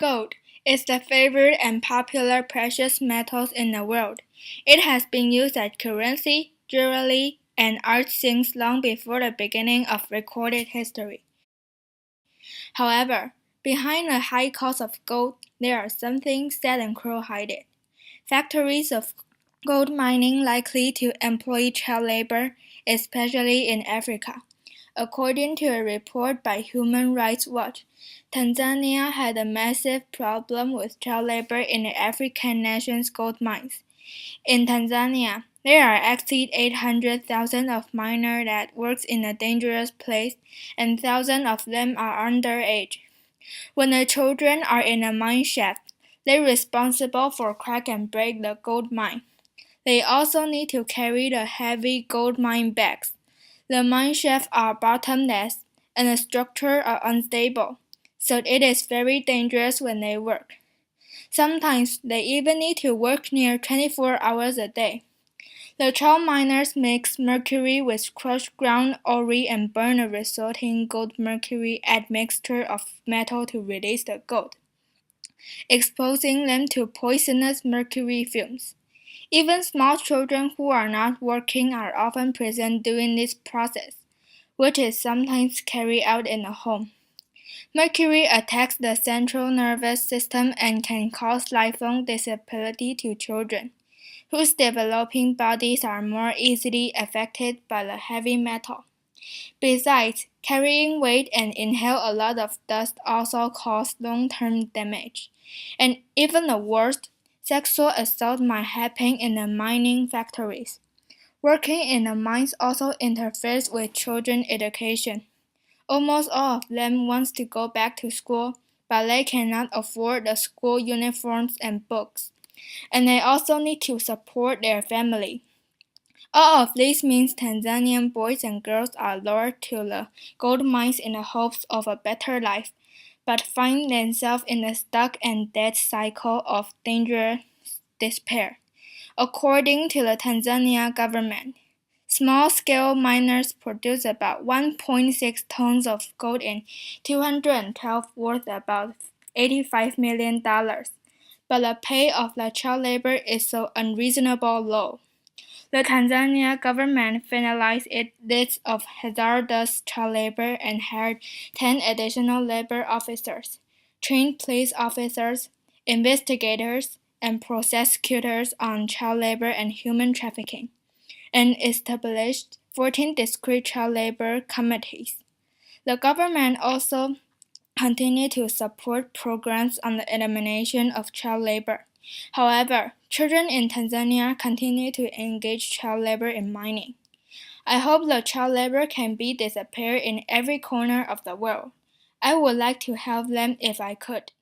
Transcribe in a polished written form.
Gold is the favorite and popular precious metal in the world. It has been used as currency, jewelry, and art since long before the beginning of recorded history. However, behind the high cost of gold, there are some things that crow hide it. Factories of gold mining likely to employ child labor, especially in Africa. According to a report by Human Rights Watch, Tanzania had a massive problem with child labor in the African nation's gold mines. In Tanzania, there are exceed 800,000 of miners that work in a dangerous place, and thousands of them are underage. When the children are in a mine shaft, they're responsible for crack and break the gold mine. They also need to carry the heavy gold mine bags. The mine shafts are bottomless, and the structures are unstable, so it is very dangerous when they work. Sometimes they even need to work near 24 hours a day. The child miners mix mercury with crushed ground ore and burn the resulting gold mercury admixture of metal to release the gold, exposing them to poisonous mercury fumes. Even small children who are not working are often present during this process, which is sometimes carried out in a home. Mercury attacks the central nervous system and can cause lifelong disability to children, whose developing bodies are more easily affected by the heavy metal. Besides, carrying weight and inhale a lot of dust also cause long-term damage. And even the worst, sexual assault might happen in the mining factories. Working in the mines also interferes with children's education. Almost all of them want to go back to school, but they cannot afford the school uniforms and books. And they also need to support their family. All of this means Tanzanian boys and girls are lured to the gold mines in the hopes of a better life, but find themselves in the stuck and dead cycle of dangerous despair. According to the Tanzania government, small-scale miners produce about 1.6 tons of gold in 2012 worth about $85 million, but the pay of the child labor is so unreasonably low. The Tanzania government finalized its list of hazardous child labor and hired 10 additional labor officers, trained police officers, investigators, and prosecutors on child labor and human trafficking, and established 14 discrete child labor committees. The government also continued to support programs on the elimination of child labor. However, children in Tanzania continue to engage child labor in mining. I hope the child labor can be disappeared in every corner of the world. I would like to help them if I could.